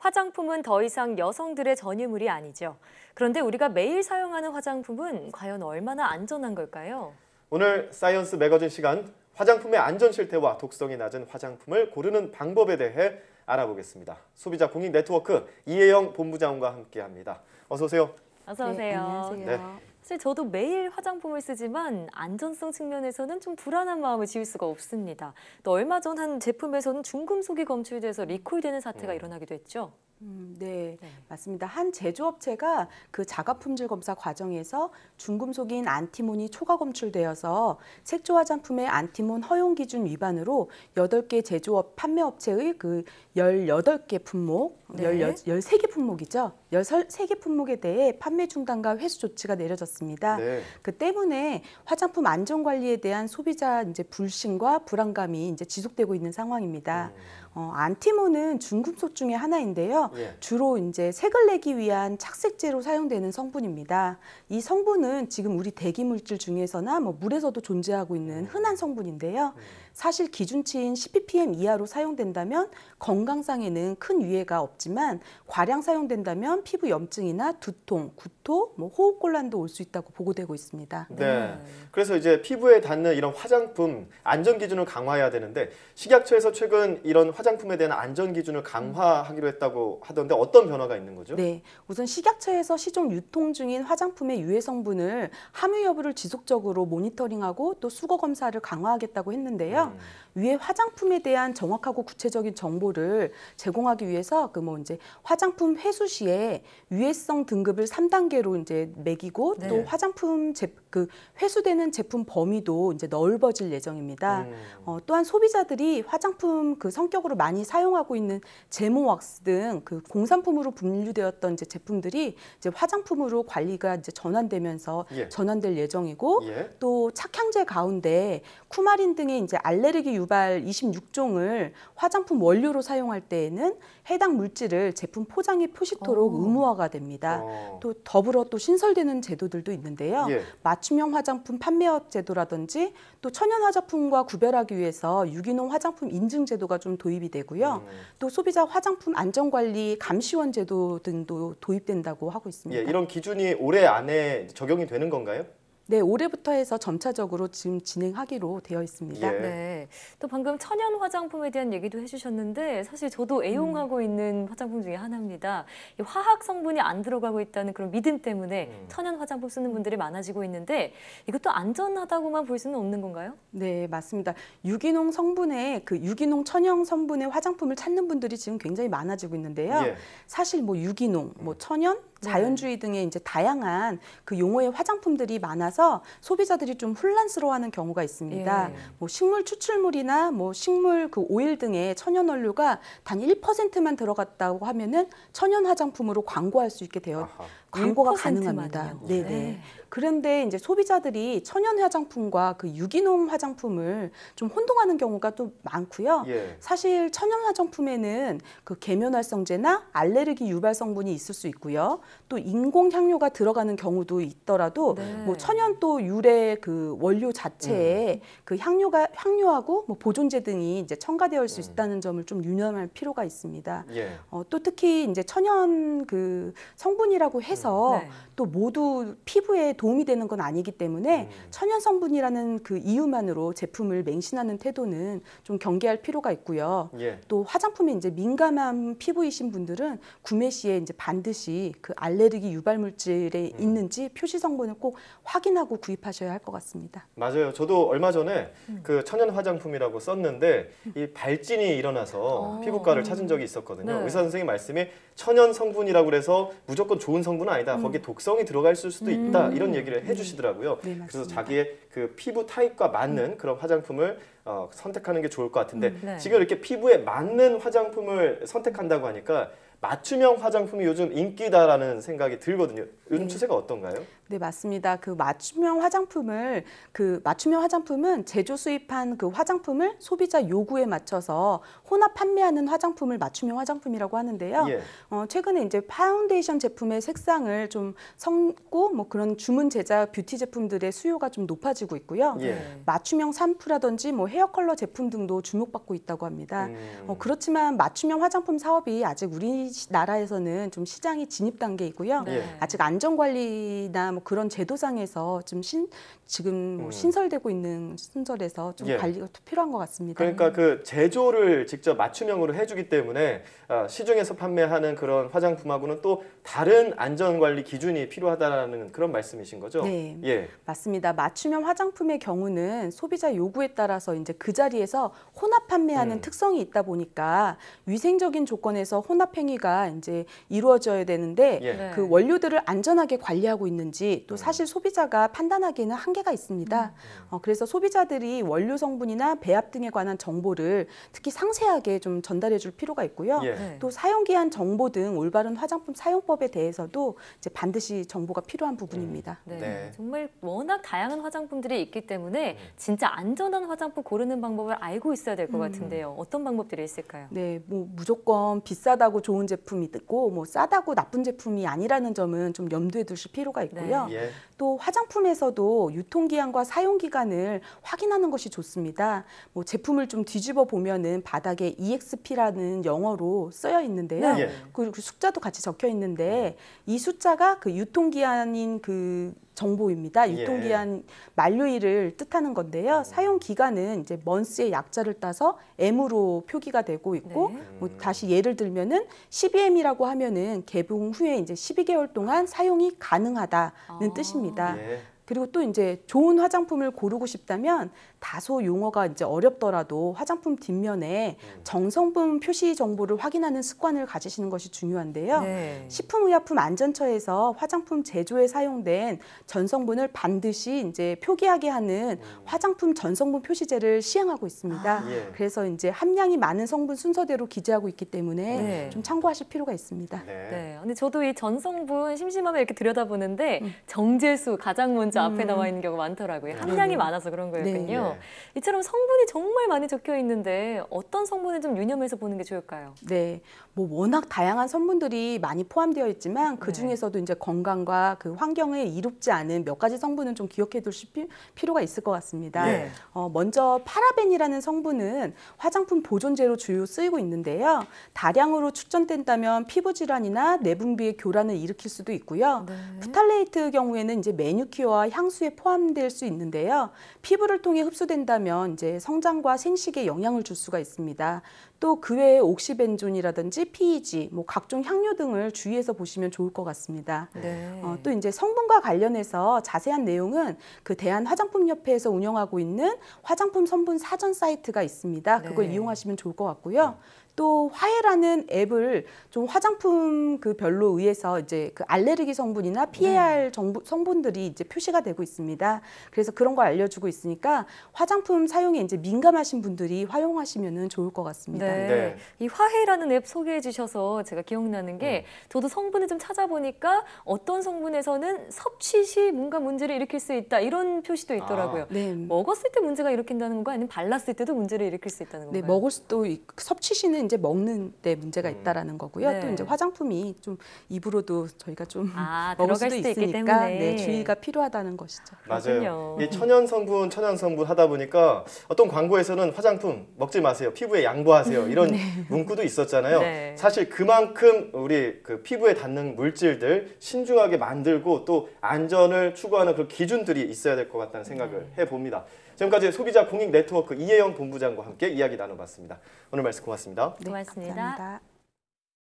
화장품은 더 이상 여성들의 전유물이 아니죠. 그런데 우리가 매일 사용하는 화장품은 과연 얼마나 안전한 걸까요? 오늘 사이언스 매거진 시간, 화장품의 안전 실태와 독성이 낮은 화장품을 고르는 방법에 대해 알아보겠습니다. 소비자 공익 네트워크 이혜영 본부장과 함께합니다. 어서 오세요. 어서 오세요. 네, 안녕하세요. 네. 사실 저도 매일 화장품을 쓰지만 안전성 측면에서는 좀 불안한 마음을 지울 수가 없습니다. 또 얼마 전 한 제품에서는 중금속이 검출돼서 리콜되는 사태가 일어나기도 했죠. 네, 맞습니다. 한 제조업체가 그 자가 품질 검사 과정에서 중금속인 안티몬이 초과 검출되어서 색조 화장품의 안티몬 허용 기준 위반으로 8개 제조업 판매업체의 그 18개 품목, 네. 13개 품목이죠. 13개 품목에 대해 판매 중단과 회수 조치가 내려졌습니다. 네. 그 때문에 화장품 안전 관리에 대한 소비자 이제 불신과 불안감이 이제 지속되고 있는 상황입니다. 안티몬은 중금속 중에 하나인데요. 예. 주로 이제 색을 내기 위한 착색제로 사용되는 성분입니다. 이 성분은 지금 우리 대기 물질 중에서나 뭐 물에서도 존재하고 있는 흔한 성분인데요. 사실 기준치인 10ppm 이하로 사용된다면 건강상에는 큰 위해가 없지만 과량 사용된다면 피부 염증이나 두통, 구토, 뭐 호흡곤란도 올 수 있다고 보고되고 있습니다. 네. 그래서 이제 피부에 닿는 이런 화장품 안전 기준을 강화해야 되는데 식약처에서 최근 이런 화장품에 대한 안전 기준을 강화하기로 했다고 하던데 어떤 변화가 있는 거죠? 네, 우선 식약처에서 시중 유통 중인 화장품의 유해 성분을 함유 여부를 지속적으로 모니터링하고 또 수거 검사를 강화하겠다고 했는데요. 위해 화장품에 대한 정확하고 구체적인 정보를 제공하기 위해서 그 뭐 이제 화장품 회수 시에 유해성 등급을 3단계로 이제 매기고 네. 또 화장품 그 회수되는 제품 범위도 이제 넓어질 예정입니다. 또한 소비자들이 화장품 그 성격으로 많이 사용하고 있는 제모 왁스 등 그 공산품으로 분류되었던 이제 제품들이 이제 화장품으로 관리가 이제 전환되면서 예. 전환될 예정이고 예. 또 착향제 가운데 쿠마린 등의 이제 알레르기 유발 26종을 화장품 원료로 사용할 때에는 해당 물질을 제품 포장에 표시토록 의무화가 됩니다. 또 더불어 또 신설되는 제도들도 있는데요. 예. 맞춤형 화장품 판매업 제도라든지 또 천연 화장품과 구별하기 위해서 유기농 화장품 인증 제도가 좀 도입이 되고요. 또 소비자 화장품 안전관리 감시원 제도 등도 도입된다고 하고 있습니다. 예, 이런 기준이 올해 안에 적용이 되는 건가요? 네, 올해부터 해서 점차적으로 지금 진행하기로 되어 있습니다. 예. 네. 또 방금 천연 화장품에 대한 얘기도 해주셨는데 사실 저도 애용하고 있는 화장품 중에 하나입니다. 이 화학 성분이 안 들어가고 있다는 그런 믿음 때문에 천연 화장품 쓰는 분들이 많아지고 있는데 이것도 안전하다고만 볼 수는 없는 건가요? 네, 맞습니다. 유기농 성분의 그 유기농 천연 성분의 화장품을 찾는 분들이 지금 굉장히 많아지고 있는데요. 예. 사실 뭐 유기농, 뭐 천연, 자연주의 등의 이제 다양한 그 용어의 화장품들이 많아서 소비자들이 좀 혼란스러워하는 경우가 있습니다. 예. 뭐 식물 추출물이나 뭐 식물 그 오일 등의 천연 원료가 단 1%만 들어갔다고 하면은 천연 화장품으로 광고할 수 있게 되어 아하. 광고가 1%만이요? 가능합니다. 네네. 네. 그런데 이제 소비자들이 천연 화장품과 그 유기농 화장품을 좀 혼동하는 경우가 또 많고요. 예. 사실 천연 화장품에는 그 계면활성제나 알레르기 유발 성분이 있을 수 있고요. 또 인공 향료가 들어가는 경우도 있더라도 네. 뭐 천연 또 유래 그 원료 자체에 그 향료하고 뭐 보존제 등이 이제 첨가되어 수 있다는 점을 좀 유념할 필요가 있습니다. 예. 또 특히 이제 천연 그 성분이라고 해서 네. 또 모두 피부에 도움이 되는 건 아니기 때문에 천연 성분이라는 그 이유만으로 제품을 맹신하는 태도는 좀 경계할 필요가 있고요. 예. 또 화장품에 이제 민감한 피부이신 분들은 구매 시에 이제 반드시 그 알레르기 유발 물질에 있는지 표시 성분을 꼭 확인하고 구입하셔야 할 것 같습니다. 맞아요. 저도 얼마 전에 그 천연 화장품이라고 썼는데 이 발진이 일어나서 피부과를 찾은 적이 있었거든요. 네. 의사 선생님 말씀이 천연 성분이라고 그래서 무조건 좋은 성분은 아니다. 거기에 독성이 들어가 있을 수도 있다. 이런 얘기를 해주시더라고요. 네, 맞습니다. 그래서 자기의 그 피부 타입과 맞는 그런 화장품을 선택하는 게 좋을 것 같은데 네. 지금 이렇게 피부에 맞는 화장품을 선택한다고 하니까 맞춤형 화장품이 요즘 인기다라는 생각이 들거든요. 요즘 추세가 어떤가요? 네, 맞습니다. 그 맞춤형 화장품은 제조 수입한 그 화장품을 소비자 요구에 맞춰서 혼합 판매하는 화장품을 맞춤형 화장품이라고 하는데요. 예. 최근에 이제 파운데이션 제품의 색상을 좀 섞고 뭐 그런 주문 제작 뷰티 제품들의 수요가 좀 높아지고 있고요. 예. 맞춤형 샴푸라든지 뭐 헤어 컬러 제품 등도 주목받고 있다고 합니다. 그렇지만 맞춤형 화장품 사업이 아직 우리 나라에서는 좀 시장이 진입 단계이고요. 네. 아직 안전관리나 뭐 그런 제도상에서 좀 지금 뭐 신설되고 있는 순서라서 좀 예. 관리가 또 필요한 것 같습니다. 그러니까 그 제조를 직접 맞춤형으로 해주기 때문에 시중에서 판매하는 그런 화장품하고는 또 다른 안전관리 기준이 필요하다는 그런 말씀이신 거죠? 네. 예. 맞습니다. 맞춤형 화장품의 경우는 소비자 요구에 따라서 이제 그 자리에서 혼합 판매하는 특성이 있다 보니까 위생적인 조건에서 혼합 행위가 이제 이루어져야 되는데 예. 네. 그 원료들을 안전하게 관리하고 있는지 또 사실 소비자가 판단하기에는 한계가 있습니다. 그래서 소비자들이 원료 성분이나 배합 등에 관한 정보를 특히 상세하게 좀 전달해 줄 필요가 있고요. 예. 네. 또 사용기한 정보 등 올바른 화장품 사용법에 대해서도 이제 반드시 정보가 필요한 부분입니다. 네. 네. 정말 워낙 다양한 화장품들이 있기 때문에 진짜 안전한 화장품 고르는 방법을 알고 있어야 될 것 같은데요. 어떤 방법들이 있을까요? 네, 뭐 무조건 비싸다고 좋은 제품이 있고 뭐 싸다고 나쁜 제품이 아니라는 점은 좀 염두에 두실 필요가 있고요. 예. 또 화장품에서도 유통기한과 사용기간을 확인하는 것이 좋습니다. 뭐 제품을 좀 뒤집어 보면은 바닥에 EXP라는 영어로 쓰여 있는데요. 네. 그 숫자도 같이 적혀 있는데 이 숫자가 그 유통기한인 그 정보입니다. 예. 유통기한 만료일을 뜻하는 건데요. 사용 기간은 이제 months의 약자를 따서 M으로 표기가 되고 있고, 네. 뭐 다시 예를 들면은 12M이라고 하면은 개봉 후에 이제 12개월 동안 사용이 가능하다는 뜻입니다. 예. 그리고 또 이제 좋은 화장품을 고르고 싶다면 다소 용어가 이제 어렵더라도 화장품 뒷면에 정성분 표시 정보를 확인하는 습관을 가지시는 것이 중요한데요. 네. 식품의약품안전처에서 화장품 제조에 사용된 전성분을 반드시 이제 표기하게 하는 화장품 전성분 표시제를 시행하고 있습니다. 예. 그래서 이제 함량이 많은 성분 순서대로 기재하고 있기 때문에 네. 좀 참고하실 필요가 있습니다. 네. 네. 근데 저도 이 전성분 심심하면 이렇게 들여다보는데 정제수 가장 먼저 앞에 나와 있는 경우가 많더라고요. 함량이 많아서 그런 거였군요. 네. 이처럼 성분이 정말 많이 적혀 있는데 어떤 성분을 좀 유념해서 보는 게 좋을까요? 네, 뭐 워낙 다양한 성분들이 많이 포함되어 있지만 그 중에서도 이제 건강과 그 환경에 이롭지 않은 몇 가지 성분은 좀 기억해 두실 필요가 있을 것 같습니다. 네. 먼저 파라벤이라는 성분은 화장품 보존제로 주요 쓰이고 있는데요. 다량으로 축전된다면 피부 질환이나 내분비의 교란을 일으킬 수도 있고요. 프탈레이트 경우에는 이제 매니큐어와 향수에 포함될 수 있는데요. 피부를 통해 흡수된다면 이제 성장과 생식에 영향을 줄 수가 있습니다. 또 그 외에 옥시벤존이라든지 PEG, 뭐 각종 향료 등을 주의해서 보시면 좋을 것 같습니다. 네. 또 이제 성분과 관련해서 자세한 내용은 그 대한화장품협회에서 운영하고 있는 화장품 성분 사전 사이트가 있습니다. 그걸 네. 이용하시면 좋을 것 같고요. 또 화해라는 앱을 좀 화장품 그 별로 의해서 이제 그 알레르기 성분이나 PAR 성분들이 이제 표시가 되고 있습니다. 그래서 그런 걸 알려주고 있으니까 화장품 사용에 이제 민감하신 분들이 활용하시면은 좋을 것 같습니다. 네. 네. 이 화해라는 앱 소개해 주셔서 제가 기억나는 게 저도 성분을 좀 찾아보니까 어떤 성분에서는 섭취 시 뭔가 문제를 일으킬 수 있다 이런 표시도 있더라고요. 네. 먹었을 때 문제가 일으킨다는 건가요? 아니면 발랐을 때도 문제를 일으킬 수 있다는 네, 건가요? 먹을 수도 섭취 시는 이제 먹는 데 문제가 있다라는 거고요. 네. 또 이제 화장품이 좀 입으로도 저희가 좀 들어갈 먹을 수도 수도 있기 있으니까 때문에. 네, 주의가 필요하다는 것이죠. 맞아요. 그렇군요. 이 천연 성분 하다 보니까 어떤 광고에서는 화장품 먹지 마세요. 피부에 양보하세요. 이런 문구도 있었잖아요. 네. 사실 그만큼 우리 그 피부에 닿는 물질들 신중하게 만들고 또 안전을 추구하는 그런 기준들이 있어야 될 것 같다는 생각을 해봅니다. 지금까지 소비자 공익 네트워크 이혜영 본부장과 함께 이야기 나눠봤습니다. 오늘 말씀 고맙습니다. 네, 고맙습니다. 감사합니다.